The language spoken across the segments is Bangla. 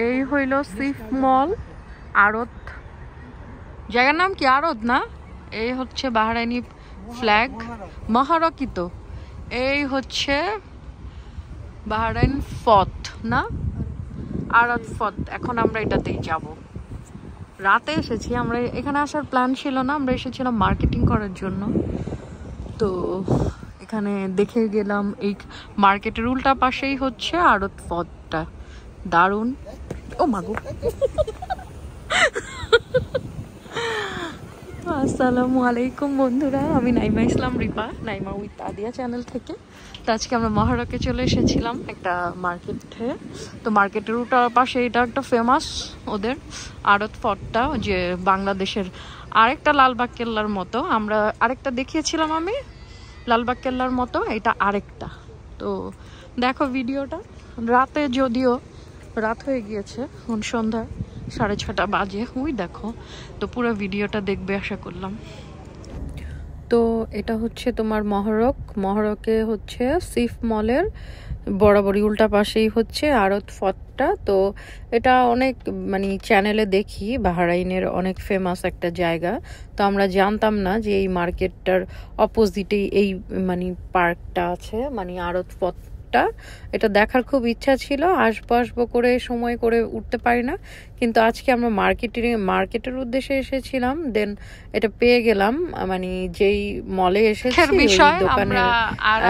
এই হইল সিফ মল আড়ত, জায়গার নাম কি আড়ত না? এই হচ্ছে বাহরাইনি ফ্ল্যাগ মহারকিত, এই হচ্ছে বাহরাইন ফত না আড়ত ফত। এখন আমরা এটাতেই যাব। রাতে এসেছি আমরা, এখানে আসার প্ল্যান ছিল না, আমরা এসেছিলাম মার্কেটিং করার জন্য। তো এখানে দেখে গেলাম, এই মার্কেটের উল্টা পাশেই হচ্ছে আড়ত ফতটা, দারুণ। ও মাগো আসসালামু আলাইকুম বন্ধুরা, আমি নাইমা ইসলাম রিপা, নাইমা উইথ আদিয়া চ্যানেল থেকে। তো আজকে আমরা মহারকে চলে এসেছিলাম একটা মার্কেটে। তো মার্কেটের উল্টা পাশে এটা একটা ফেমাস ওদের আড়ত ফটটা, যে বাংলাদেশের আরেকটা লালবাগ কেল্লার মতো। আমরা আরেকটা দেখিয়েছিলাম আমি লালবাগ কেল্লার মতো, এটা আরেকটা। তো দেখো ভিডিওটা, রাতে যদিও রাত হয়ে গিয়েছে, সন্ধ্যা 6:30 বাজে, ওই দেখো। তো পুরো ভিডিওটা দেখবে আশা করলাম। তো এটা হচ্ছে তোমার মহরকে হচ্ছে সিফ মলের বরাবরই উল্টা পাশেই হচ্ছে আড়ত ফতটা। তো এটা অনেক মানে চ্যানেলে দেখি বাহরাইনের অনেক ফেমাস একটা জায়গা। তো আমরা জানতাম না যে এই মার্কেটটার অপোজিটেই এই মানে পার্কটা আছে, মানে আড়ত ফত। এটা দেখার খুব ইচ্ছা ছিল, আসবো করে সময় করে উঠতে পারি না, কিন্তু আজকে আমরা মার্কেটের উদ্দেশ্যে এসেছিলাম, দেন এটা পেয়ে গেলাম। মানে যেই মলে এসেছি ওই দোকানে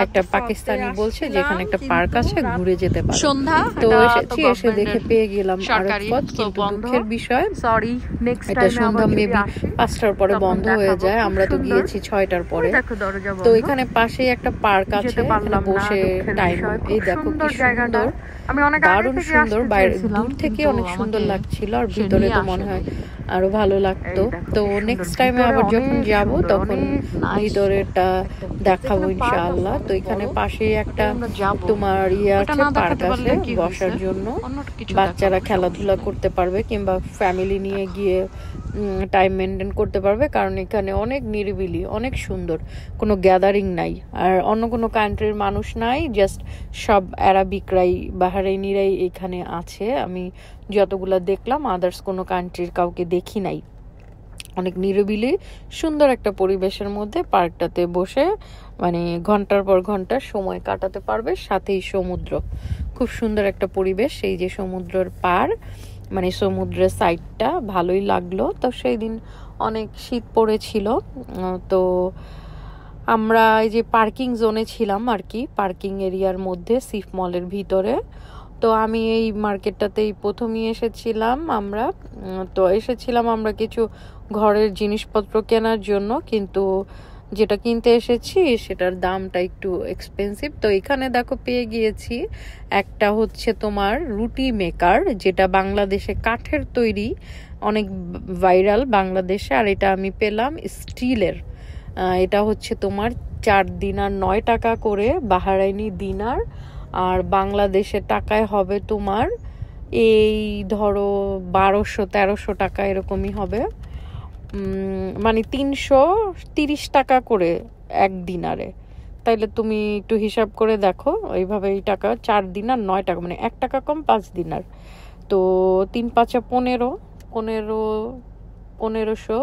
একটা পাকিস্তানি বলছে যেখানে একটা পার্ক আছে, ঘুরে যেতে পারে। তো এসেছি, এসে দেখে পেয়ে গেলাম আড়ত ফত। কিন্তু দুঃখের বিষয় এটা সন্ধ্যা মেবি 5টার পরে বন্ধ হয়ে যায়, আমরা তো গিয়েছি 6টার পরে। তো এখানে পাশেই একটা পার্ক আছে, এখানে বসে টাইম, এই দেখো কি সুন্দর, দারুণ সুন্দর, বাইরে দূর থেকে অনেক সুন্দর লাগছিল, আর ভিতরে তো মনে হয় আরো ভালো লাগতো। তো নেক্সট টাইমে আবার যখন যাব তখন ভিতরেটা দেখাবো ইনশাআল্লাহ। তো এখানে পাশে একটা তোমার আছে, পার্ক আছে বসার জন্য, বাচ্চারা খেলাধুলা করতে পারবে কিংবা ফ্যামিলি নিয়ে গিয়ে টাইম মেনটেন করতে পারবে, কারণ এখানে অনেক নিরিবিলি, অনেক সুন্দর, কোনো গ্যাদারিং নাই, আর অন্য কোনো কান্ট্রির মানুষ নাই, জাস্ট সব আরাবিকরাই বাহরাইনিরাই এখানে আছে। আমি যতগুলা দেখলাম আদার্স কোনো কান্ট্রির কাউকে দেখি নাই। অনেক নিরিবিলি সুন্দর একটা পরিবেশের মধ্যে পার্কটাতে বসে মানে ঘন্টার পর ঘন্টা সময় কাটাতে পারবে, সাথেই সমুদ্র, খুব সুন্দর একটা পরিবেশ। এই যে সমুদ্রের পাড়, মানে সমুদ্রের সাইডটা ভালোই লাগলো। তো সেই দিন অনেক শীত পড়েছিল, তো আমরা এই যে পার্কিং জোনে ছিলাম আর কি, পার্কিং এরিয়ার মধ্যে সিফ মলের ভিতরে। তো আমি এই মার্কেটটাতেই প্রথমেই এসেছিলাম আমরা কিছু ঘরের জিনিসপত্র কেনার জন্য, কিন্তু যেটা কিনতে এসেছি সেটার দামটা একটু এক্সপেন্সিভ। তো এখানে দেখো পেয়ে গিয়েছি একটা হচ্ছে তোমার রুটি মেকার, যেটা বাংলাদেশে কাঠের তৈরি, অনেক ভাইরাল বাংলাদেশে, আর এটা আমি পেলাম স্টিলের। এটা হচ্ছে তোমার 4 দিনার 9 টাকা করে বাহরাইনি দিনার, আর বাংলাদেশের টাকায় হবে তোমার এই ধরো 1200-1300 টাকা এরকমই হবে, মানে 330 টাকা করে এক দিনারে। তাইলে তুমি একটু হিসাব করে দেখো, এইভাবে এই টাকা 4 দিনার 9 টাকা, মানে 1 টাকা কম 5 দিনার। তো 3×5 1500,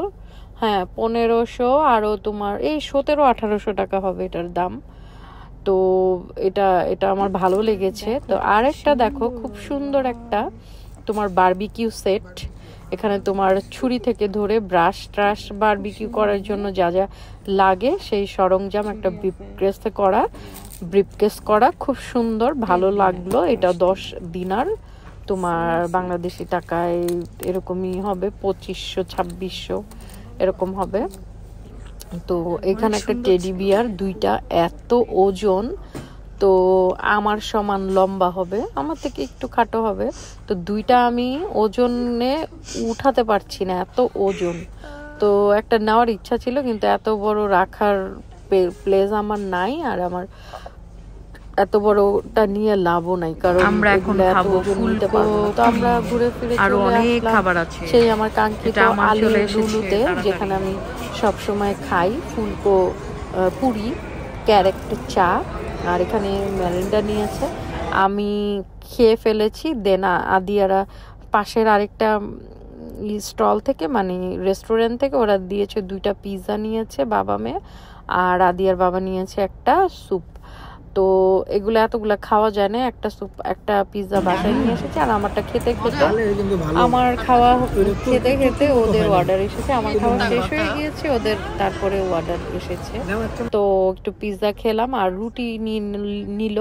হ্যাঁ 1500, আরো তোমার এই 1700-1800 টাকা হবে এটার দাম। তো এটা আমার ভালো লেগেছে। তো আরেকটা দেখো খুব সুন্দর একটা তোমার বারবিকিউ সেট, এখানে তোমার ছুরি থেকে ধরে ব্রাশ বারবিকিউ করার জন্য যা যা লাগে সেই সরঞ্জাম, একটা ব্রিফকেস করা খুব সুন্দর, ভালো লাগলো। এটা 10 দিনার, তোমার বাংলাদেশি টাকায় এরকমই হবে 2500-2600 এরকম হবে। তো এখানে একটা টেডি বিয়ার, 2টা, এত ওজন, তো আমার সমান লম্বা হবে, আমার থেকে একটু খাটো হবে। তো 2টা আমি ওজনে উঠাতে পারছি না, এত ওজন। তো একটা নেওয়ার ইচ্ছা ছিল, কিন্তু এত বড় রাখার প্লেস আমার নাই, আর আমার এত বড়টা নিয়ে লাভও নাই, কারণ আমরা এখন খাবো ফুলকো। তো আমরা ঘুরে ফিরে চলে আসলাম সেই আমার কাঙ্ক্ষিত আলী লুলুতে, যেখানে আমি সবসময় খাই ফুলকো পুরি, ক্যারেট চা, আর এখানে ম্যারিন্ডা নিয়েছে। আমি খেয়ে ফেলেছি, দেন আদিয়ারা পাশের আরেকটা স্টল থেকে মানে রেস্টুরেন্ট থেকে ওরা দিয়েছে 2টা পিৎজা নিয়েছে বাবা মেয়ে, আর আদিয়ার বাবা নিয়েছে একটা স্যুপ। তো এগুলো এতগুলো খাওয়া যায় না, একটা স্যুপ একটা পিৎজা বাসায় নিয়ে এসেছে, আর আমারটা খেতে খেতে আমার খাওয়া খেতে খেতে ওদের অর্ডার এসেছে, আমার খাওয়া শেষ হয়ে গিয়েছে, ওদের তারপরে অর্ডার এসেছে। তো একটু পিৎজা খেলাম আর রুটি নিল,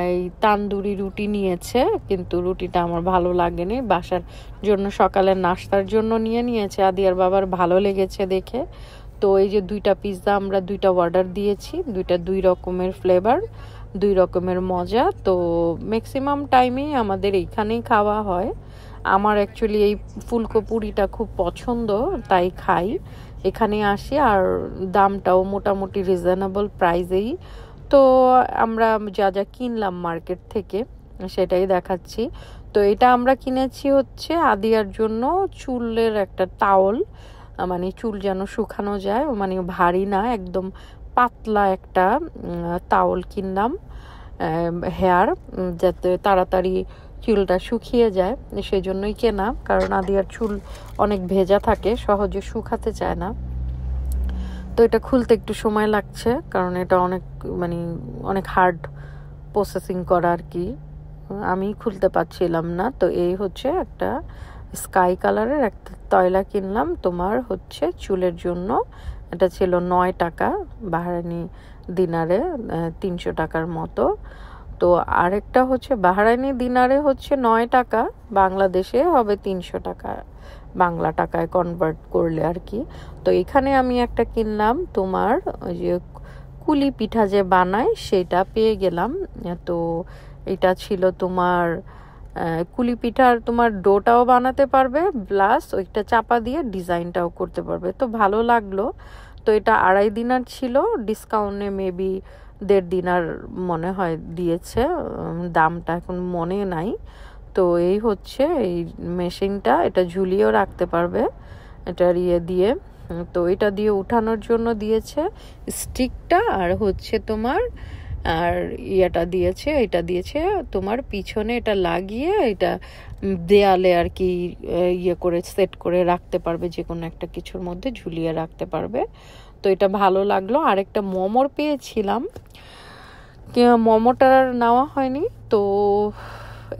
এই তান্দুরি রুটি নিয়েছে, কিন্তু রুটিটা আমার ভালো লাগেনি, বাসার জন্য সকালের নাস্তার জন্য নিয়েছে। আদিয়ার বাবার ভালো লেগেছে দেখে। তো এই যে 2টা পিৎজা আমরা 2টা অর্ডার দিয়েছি, 2 রকমের ফ্লেভার, 2 রকমের মজা। তো ম্যাক্সিমাম টাইমেই আমাদের এইখানেই খাওয়া হয়। আমার অ্যাকচুয়ালি এই ফুলকো-পুরিটা খুব পছন্দ, তাই খাই, এখানে আসি, আর দামটাও মোটামুটি রিজনেবল প্রাইসেই। তো আমরা যা যা কিনলাম মার্কেট থেকে সেটাই দেখাচ্ছি। তো এটা আমরা কিনেছি হচ্ছে আদিয়ার জন্য চুলের একটা টাওয়াল, মানে চুল যেন শুকানো যায়, মানে ভারী না, একদম পাতলা একটা টাওয়াল কিনলাম হেয়ার, যাতে তাড়াতাড়ি চুলটা শুকিয়ে যায়, সেজন্যই কেনা, কারণ আদিয়ার চুল অনেক ভেজা থাকে, সহজে শুকাতে চায় না। তো এটা খুলতে একটু সময় লাগছে, কারণ এটা অনেক মানে অনেক হার্ড প্রসেসিং করা আর কি, আমি খুলতে পারছিলাম না। তো এই হচ্ছে একটা স্কাই কালারের একটা তয়লা কিনলাম তোমার হচ্ছে চুলের জন্য, এটা ছিল 9 টাকা বাহরাইনি দিনারে, 300 টাকার মতো। তো আরেকটা হচ্ছে বাহরাইনি দিনারে হচ্ছে 9 টাকা, বাংলাদেশে হবে 300 টাকা, বাংলা টাকায় কনভার্ট করলে আর কি। তো এখানে আমি একটা কিনলাম তোমার ওই যে কুলি পিঠা যে বানায় সেটা পেয়ে গেলাম। তো এটা ছিল তোমার কুলি পিঠার, তোমার ডোটাও বানাতে পারবে, প্লাস ওইটা চাপা দিয়ে ডিজাইনটাও করতে পারবে, তো ভালো লাগলো। তো এটা 2.5 দিনার ছিল, ডিসকাউন্টে মেবি 1.5 দিনার মনে হয় দিয়েছে, দামটা এখন মনে নাই। তো এই হচ্ছে এই মেশিনটা, এটা ঝুলিয়েও রাখতে পারবে এটার ইয়ে দিয়ে। তো এটা দিয়ে উঠানোর জন্য দিয়েছে স্টিকটা, আর হচ্ছে তোমার আর ইয়েটা দিয়েছে, এটা দিয়েছে তোমার পিছনে এটা লাগিয়ে এটা দেয়ালে আর কি ইয়ে করে সেট করে রাখতে পারবে, যে কোনো একটা কিছুর মধ্যে ঝুলিয়ে রাখতে পারবে। তো এটা ভালো লাগলো। আরেকটা মোমোর পেয়েছিলাম, মোমোটার নেওয়া হয়নি, তো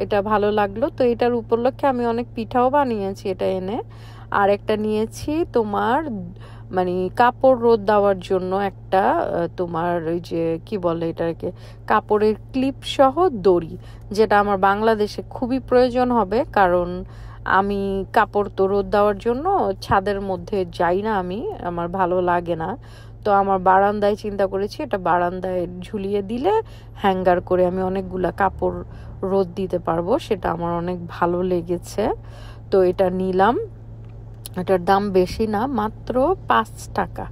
এটা ভালো লাগলো। তো এটার উপলক্ষে আমি অনেক পিঠাও বানিয়েছি এটা এনে। আর একটা নিয়েছি তোমার মানে কাপড় রোদ দেওয়ার জন্য একটা তোমার ওই যে কি বলে এটাকে, কাপড়ের ক্লিপ সহ দড়ি, যেটা আমার বাংলাদেশে খুবই প্রয়োজন হবে, কারণ আমি কাপড় তো রোদ দেওয়ার জন্য ছাদের মধ্যে যাই না, আমার ভালো লাগে না। তো আমার বারান্দায় চিন্তা করেছি এটা বারান্দায় ঝুলিয়ে দিলে হ্যাঙ্গার করে আমি অনেকগুলা কাপড় রোদ দিতে পারবো, সেটা আমার অনেক ভালো লেগেছে। তো এটা নিলাম, এটার দাম বেশি না, মাত্র 5 টাকা,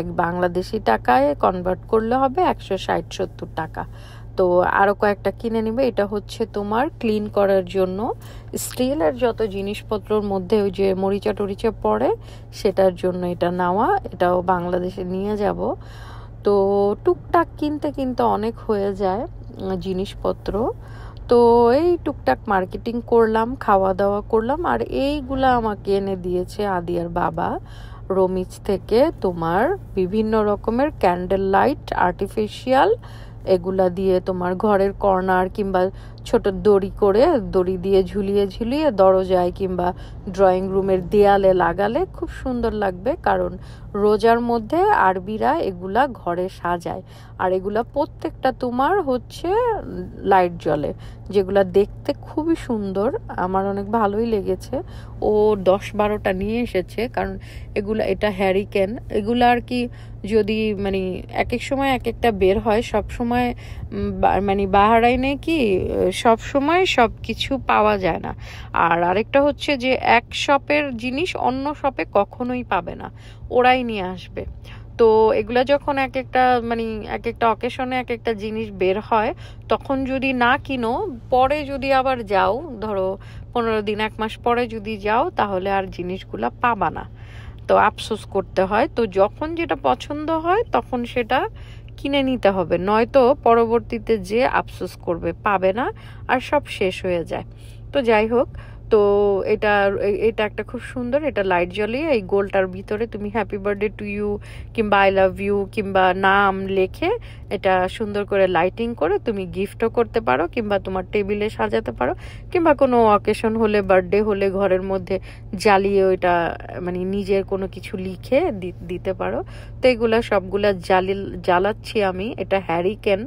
এক বাংলাদেশি টাকায় কনভার্ট করলে হবে 160-170 টাকা। তো আরও কয়েকটা কিনে নিবে। এটা হচ্ছে তোমার ক্লিন করার জন্য স্টিলের যত জিনিসপত্রর মধ্যে ওই যে মরিচা টরিচা পড়ে সেটার জন্য এটা নেওয়া, এটাও বাংলাদেশে নিয়ে যাব। তো টুকটাক কিনতে কিনতে অনেক হয়ে যায় জিনিসপত্র। তো এই টুকটাক মার্কেটিং করলাম, খাওয়া দাওয়া করলাম, আর এইগুলা আমাকে এনে দিয়েছে আদিয়ার বাবা রমিজ থেকে, তোমার বিভিন্ন রকমের ক্যান্ডেল লাইট আর্টিফিশিয়াল, এগুলা দিয়ে তোমার ঘরের কর্নার কিংবা ছোট দড়ি দিয়ে ঝুলিয়ে ঝুলিয়ে দরজায় কিংবা ড্রয়িং রুমের দেয়ালে লাগালে খুব সুন্দর লাগবে, কারণ রোজার মধ্যে আরবিরা এগুলা ঘরে সাজায়, আর এগুলা প্রত্যেকটা তোমার হচ্ছে লাইট জ্বলে, যেগুলা দেখতে খুবই সুন্দর, আমার অনেক ভালোই লেগেছে। ও 10-12টা নিয়ে এসেছে, কারণ এটা হ্যারিকেন, এগুলা আর কি যদি মানে এক এক সময় এক একটা বের হয়, সব সময় মানে বাহরাইনে কি সব সময় সব কিছু পাওয়া যায় না। আর আরেকটা হচ্ছে যে এক শপের জিনিস অন্য শপে কখনোই পাবে না, ওরাই নিয়ে আসবে। তো এগুলা যখন এক একটা মানে এক একটা অকেশনে এক একটা জিনিস বের হয়, তখন যদি না কিনো, পরে যদি আবার যাও, ধরো 15 দিন 1 মাস পরে যদি যাও, তাহলে আর জিনিসগুলা পাবা না, তো আফসোস করতে হয়। তো যখন যেটা পছন্দ হয় তখন সেটা কিনে নিতে হবে, নয়তো পরবর্তীতে যে আফসোস করবে, পাবে না আর সব শেষ হয়ে যায়। তো যাই হোক, তো এটা এটা একটা খুব সুন্দর, এটা লাইট জ্বলিয়ে এই গোলটার ভিতরে তুমি হ্যাপি বার্থডে টু ইউ কিংবা আই লাভ ইউ কিংবা নাম লেখে এটা সুন্দর করে লাইটিং করে তুমি গিফটও করতে পারো, কিংবা তোমার টেবিলে সাজাতে পারো, কিংবা কোনো অকেশন হলে, বার্থডে হলে ঘরের মধ্যে জ্বালিয়ে ওইটা মানে নিজের কোনো কিছু লিখে দিতে পারো। তো এগুলা সবগুলা জ্বালাচ্ছি আমি। এটা হ্যারিকেন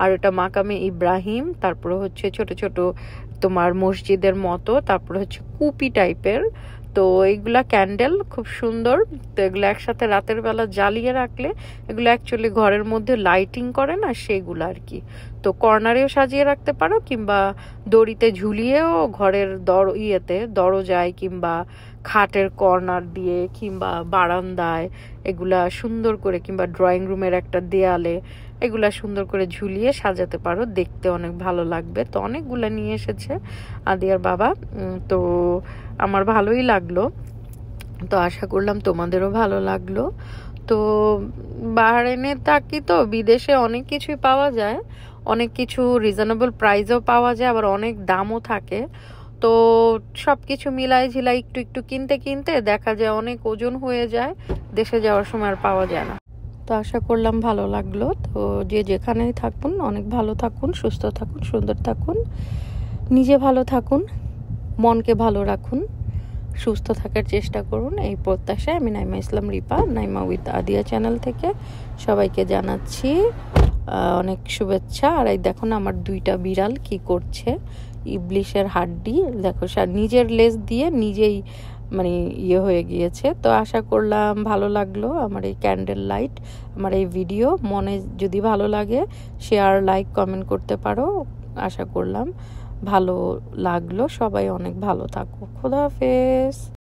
আর এটা মাকামে ইব্রাহিম, তারপরে হচ্ছে ছোট ছোট তোমার মসজিদের মতো, তারপরে হচ্ছে কুপি টাইপের। তো এইগুলা ক্যান্ডেল খুব সুন্দর। তো এগুলো একসাথে রাতের বেলা জ্বালিয়ে রাখলে এগুলো অ্যাকচুয়ালি ঘরের মধ্যে লাইটিং করে না, সেগুলো আর কি। তো কর্নারেও সাজিয়ে রাখতে পারো, কিংবা দড়িতে ঝুলিয়েও ঘরের দরজায় কিংবা খাটের কর্নার দিয়ে কিংবা বারান্দায় এগুলা সুন্দর করে, কিংবা ড্রয়িং রুমের একটা দেয়ালে এগুলা সুন্দর করে ঝুলিয়ে সাজাতে পারো, দেখতে অনেক ভালো লাগবে। তো অনেকগুলা নিয়ে এসেছে আদিয়ার বাবা, তো আমার ভালোই লাগলো। তো আশা করলাম তোমাদেরও ভালো লাগলো। তো বাহরাইনে থাকি তো, বিদেশে অনেক কিছুই পাওয়া যায়, অনেক কিছু রিজনেবল প্রাইসেও পাওয়া যায়, আবার অনেক দামও থাকে। তো সব কিছু মিলাই ঝিলাই একটু একটু কিনতে কিনতে দেখা যায় অনেক ওজন হয়ে যায়, দেশে যাওয়ার সময় আর পাওয়া যায় না। তো আশা করলাম ভালো লাগলো। তো যে যেখানেই থাকুন অনেক ভালো থাকুন, সুস্থ থাকুন, সুন্দর থাকুন, নিজে ভালো থাকুন, মনকে ভালো রাখুন, সুস্থ থাকার চেষ্টা করুন, এই প্রত্যাশায় আমি নাইমা ইসলাম রিপা, নাইমা উইথ আদিয়া চ্যানেল থেকে সবাইকে জানাচ্ছি অনেক শুভেচ্ছা। আর এই দেখো না আমার দুইটা বিড়াল কি করছে, ইবলিশের হাড্ডি দেখো, নিজের লেজ দিয়ে নিজেই মানে ইয়ে হয়ে গিয়েছে। তো আশা করলাম ভালো লাগলো আমার এই ক্যান্ডেল লাইট, আমার এই ভিডিও। মনে যদি ভালো লাগে শেয়ার, লাইক, কমেন্ট করতে পারো। আশা করলাম ভালো লাগলো। সবাই অনেক ভালো থাকো। খোদা হাফেজ।